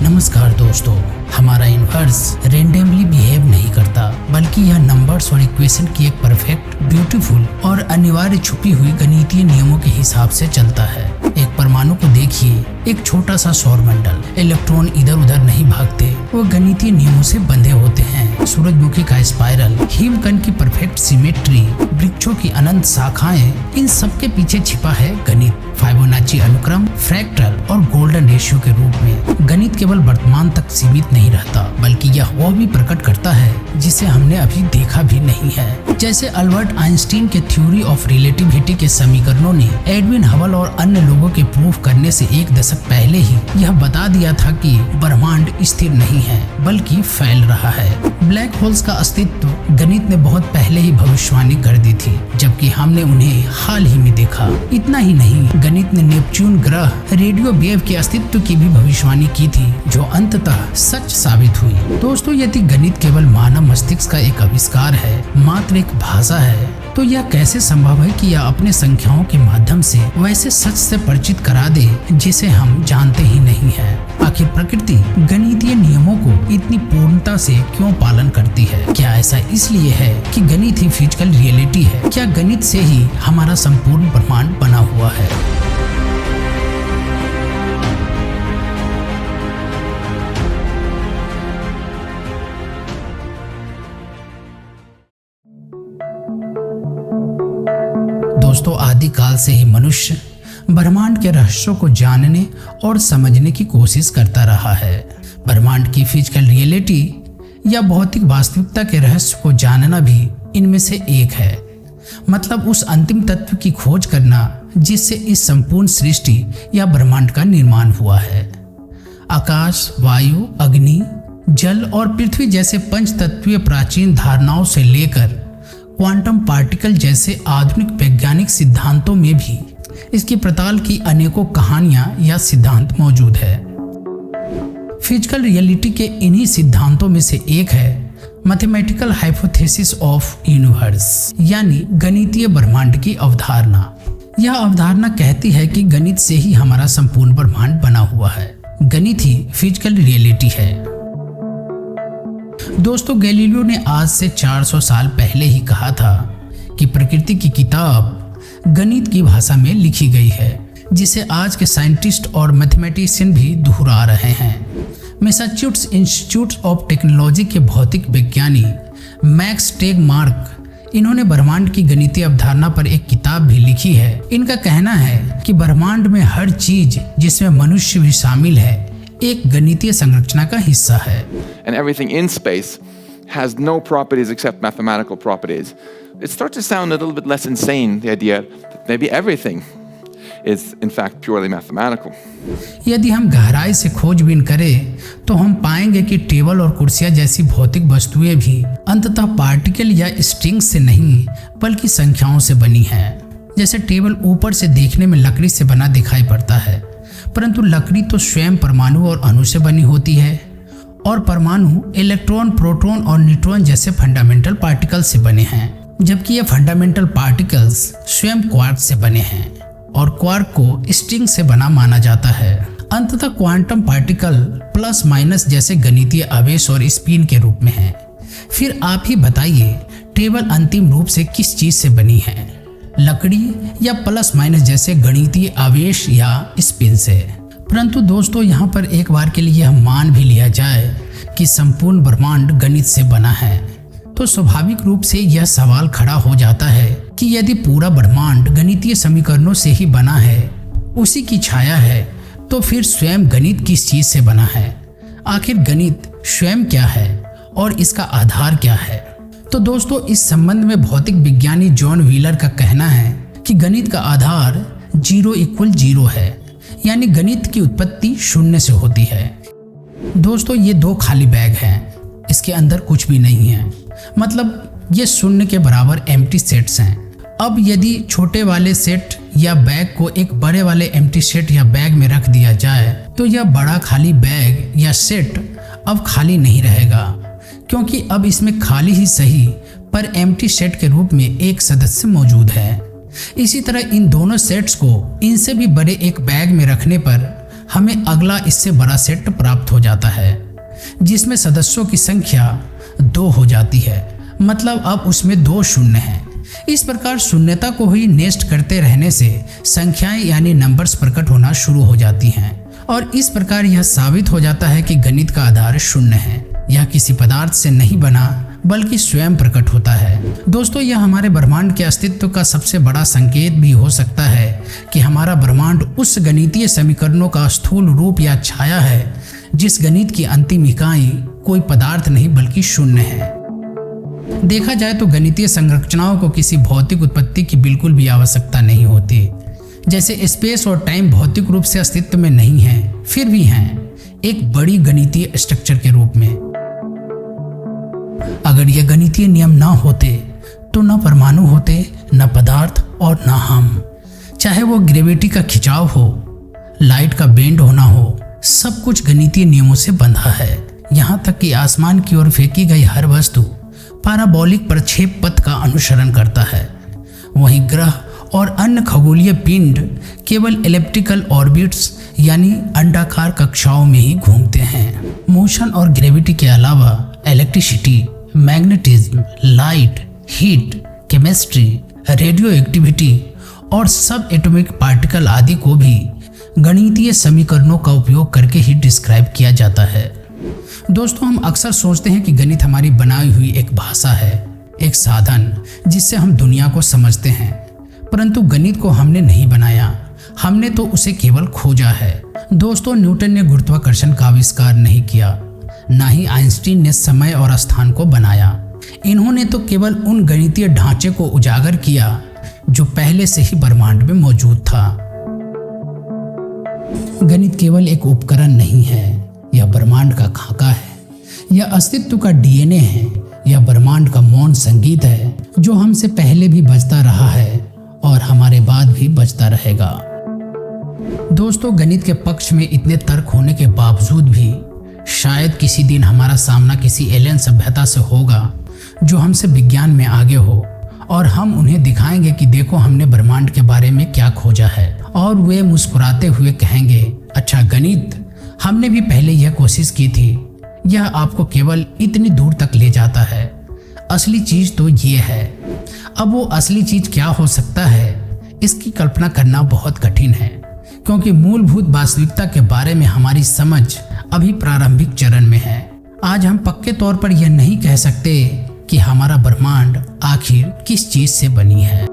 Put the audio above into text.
नमस्कार दोस्तों, हमारा यूनिवर्स रेंडमली बिहेव नहीं करता, बल्कि यह नंबर्स और इक्वेशन की एक परफेक्ट, ब्यूटीफुल और अनिवार्य छुपी हुई गणितीय नियमों के हिसाब से चलता है। एक परमाणु को देखिए, एक छोटा सा सौरमंडल, इलेक्ट्रॉन इधर उधर नहीं भागते, वो गणितीय नियमों से बंधे होते हैं। सूरजमुखी का स्पाइरल, हिमकण की परफेक्ट सिमेट्री, वृक्षों की अनंत शाखाएं, इन सब के पीछे छिपा है गणित। फाइबोनाची अनुक्रम, फ्रैक्टल और गोल्डन रेशियो के रूप में गणित केवल वर्तमान तक सीमित नहीं रहता, बल्कि यह वह भी प्रकट करता है जिसे हमने अभी देखा भी नहीं है। जैसे अल्बर्ट आइंस्टीन के थ्योरी ऑफ रिलेटिविटी के समीकरणों ने एडविन हबल और अन्य लोगों के प्रूफ करने से एक दशक पहले ही यह बता दिया था कि ब्रह्मांड स्थिर नहीं है, बल्कि फैल रहा है। ब्लैक होल्स का अस्तित्व गणित ने बहुत पहले ही भविष्यवाणी कर दी थी, जबकि हमने उन्हें हाल ही में देखा। इतना ही नहीं, गणित ने नेपच्यून ग्रह रेडियो वेव के अस्तित्व की भी भविष्यवाणी की थी, जो अंततः सच साबित हुई। दोस्तों, यदि गणित केवल मानव मस्तिष्क का एक आविष्कार है, मात्र एक भाषा है, तो यह कैसे संभव है कि यह अपने संख्याओं के माध्यम से वैसे सच से परिचित करा दे जिसे हम जानते ही नहीं है। आखिर प्रकृति गणितीय नियमों को इतनी पूर्णता से क्यों पालन करती है? क्या ऐसा इसलिए है कि गणित ही फिजिकल रियलिटी है? क्या गणित से ही हमारा संपूर्ण ब्रह्मांड बना हुआ है? दोस्तों, आदिकाल से ही मनुष्य ब्रह्मांड के रहस्यों को जानने और समझने की कोशिश करता रहा है। ब्रह्मांड की फिजिकल रियलिटी या भौतिक वास्तविकता के रहस्य को जानना भी इनमें से एक है। मतलब उस अंतिम तत्व की खोज करना जिससे इस संपूर्ण सृष्टि या ब्रह्मांड का निर्माण हुआ है। आकाश, वायु, अग्नि, जल और पृथ्वी जैसे पंचतत्वीय प्राचीन धारणाओं से लेकर क्वांटम पार्टिकल जैसे आधुनिक वैज्ञानिक सिद्धांतों में भी इसकी पड़ताल की अनेकों कहानियां या सिद्धांत मौजूद है। फिजिकल रियलिटी के इन्हीं सिद्धांतों में से एक है मैथमेटिकल हाइपोथेसिस ऑफ यूनिवर्स, यानी गणितीय ब्रह्मांड की अवधारणा। यह अवधारणा कहती है कि गणित से ही हमारा संपूर्ण ब्रह्मांड बना हुआ है। गणित ही फिजिकल रियलिटी है। दोस्तों, गैलीलियो ने आज से 400 साल पहले ही कहा था कि प्रकृति की किताब गणित की भाषा में लिखी गई है, जिसे आज के साइंटिस्ट और मैथमेटिशियन भी दोहरा रहे हैं। मैसाचुसेट्स इंस्टीट्यूट ऑफ टेक्नोलॉजी के भौतिक विज्ञानी मैक्स टेगमार्क, इन्होंने ब्रह्मांड की गणितीय अवधारणा पर एक किताब भी लिखी है। इनका कहना है कि ब्रह्मांड में हर चीज, जिसमें मनुष्य भी शामिल है, एक गणितीय संरचना का हिस्सा है। And everything in space has no properties except mathematical properties. It starts to sound a little bit less insane, the idea that maybe everything is in fact purely mathematical. यदि हम गहराई से खोजबीन करें तो हम पाएंगे कि टेबल और कुर्सियां जैसी भौतिक वस्तुएं भी अंततः पार्टिकल या स्ट्रिंग से नहीं, बल्कि संख्याओं से बनी हैं। जैसे टेबल ऊपर से देखने में लकड़ी से बना दिखाई पड़ता है, परंतु लकड़ी तो स्वयं परमाणु और अणु से बनी होती है, और परमाणु इलेक्ट्रॉन, प्रोटॉन और न्यूट्रॉन जैसे फंडामेंटल पार्टिकल से बने हैं, जबकि ये फंडामेंटल पार्टिकल्स स्वयं क्वार्क से बने हैं, और क्वार्क को स्ट्रिंग से बना माना जाता है। अंततः क्वांटम पार्टिकल प्लस माइनस जैसे गणितीय आवेश और स्पिन के रूप में हैं। फिर आप ही बताइए, टेबल अंतिम रूप से किस चीज से बनी है? लकड़ी या प्लस माइनस जैसे गणितीय आवेश या स्पिन से? परंतु दोस्तों, यहाँ पर एक बार के लिए यह मान भी लिया जाए कि संपूर्ण ब्रह्मांड गणित से बना है, तो स्वाभाविक रूप से यह सवाल खड़ा हो जाता है कि यदि पूरा ब्रह्मांड गणितीय समीकरणों से ही बना है, उसी की छाया है, तो फिर स्वयं गणित किस चीज से बना है? आखिर गणित स्वयं क्या है और इसका आधार क्या है? तो दोस्तों, इस संबंध में भौतिक विज्ञानी जॉन व्हीलर का कहना है कि गणित का आधार 0 = 0 है, यानी गणित की उत्पत्ति शून्य से होती है। दोस्तों, ये दो खाली बैग हैं, इसके अंदर कुछ भी नहीं है। मतलब ये शून्य के बराबर एम्प्टी सेट्स हैं। अब यदि छोटे वाले सेट या बैग को एक बड़े वाले एम्प्टी सेट या बैग में रख दिया जाए, तो यह बड़ा खाली बैग या सेट अब खाली नहीं रहेगा, क्योंकि अब इसमें खाली ही सही पर एम्प्टी सेट के रूप में एक सदस्य मौजूद है। इसी तरह इन दोनों सेट्स को इनसे भी बड़े एक बैग में रखने पर हमें अगला इससे बड़ा सेट प्राप्त हो जाता है जिसमें सदस्यों की संख्या 2 हो जाती है। मतलब अब उसमें 2 शून्य हैं। इस प्रकार शून्यता को ही नेस्ट करते रहने से संख्याएं यानी नंबर्स प्रकट होना शुरू हो जाती हैं और इस प्रकार यह साबित हो जाता है कि गणित का आधार शून्य है। यह किसी पदार्थ से नहीं बना बल्कि स्वयं प्रकट होता है। दोस्तों, यह हमारे ब्रह्मांड के अस्तित्व का सबसे बड़ा संकेत भी हो सकता है कि हमारा ब्रह्मांड उस गणितीय समीकरणों का स्थूल रूप या छाया है जिस गणित की अंतिम इकाई कोई पदार्थ नहीं बल्कि शून्य है। देखा जाए तो गणितीय संरचनाओं को किसी भौतिक उत्पत्ति की बिल्कुल भी आवश्यकता नहीं होती। जैसे स्पेस और टाइम भौतिक रूप से अस्तित्व में नहीं है, फिर भी हैं एक बड़ी गणितीय स्ट्रक्चर के रूप में। अगर ये गणितीय नियम ना होते तो न परमाणु होते, न पदार्थ और न हम। चाहे वो ग्रेविटी का खिंचाव हो, लाइट का बेंड होना हो, सब कुछ गणितीय नियमों से बंधा है। यहाँ तक कि आसमान की ओर फेंकी गई हर वस्तु पाराबोलिक प्रक्षेप पथ का अनुसरण करता है। वहीं ग्रह और अन्य खगोलीय पिंड केवल एलिप्टिकल ऑर्बिट्स यानी अंडाकार कक्षाओं में ही घूमते हैं। मोशन और ग्रेविटी के अलावा electricity, magnetism, light, heat, chemistry, radio activity और सब एटॉमिक पार्टिकल आदि को भी गणितीय समीकरणों का उपयोग करके ही डिस्क्राइब किया जाता है। दोस्तों, हम अक्सर सोचते हैं कि गणित हमारी बनाई हुई एक भाषा है, एक साधन जिससे हम दुनिया को समझते हैं। परंतु गणित को हमने नहीं बनाया, हमने तो उसे केवल खोजा है। दोस्तों, न्यूटन ने गुरुत्वाकर्षण का आविष्कार नहीं किया, ना ही आइंस्टीन ने समय और स्थान को बनाया। इन्होंने तो केवल उन गणितीय ढांचे को उजागर किया जो पहले से ही ब्रह्मांड में मौजूद था। गणित केवल एक उपकरण नहीं है, यह ब्रह्मांड का खाका है, यह अस्तित्व का डीएनए है, यह ब्रह्मांड का मौन संगीत है जो हमसे पहले भी बजता रहा है और हमारे बाद भी बजता रहेगा। दोस्तों, गणित के पक्ष में इतने तर्क होने के बावजूद भी शायद किसी दिन हमारा सामना किसी एलियन सभ्यता से होगा जो हमसे विज्ञान में आगे हो और हम उन्हें दिखाएंगे कि देखो हमने ब्रह्मांड के बारे में क्या खोजा है। और वे मुस्कुराते हुए कहेंगे, अच्छा गणित, हमने भी पहले यह कोशिश की थी, यह आपको केवल इतनी दूर तक ले जाता है, असली चीज तो ये है। अब वो असली चीज क्या हो सकता है, इसकी कल्पना करना बहुत कठिन है, क्योंकि मूलभूत वास्तविकता के बारे में हमारी समझ अभी प्रारंभिक चरण में है। आज हम पक्के तौर पर यह नहीं कह सकते कि हमारा ब्रह्मांड आखिर किस चीज से बनी है।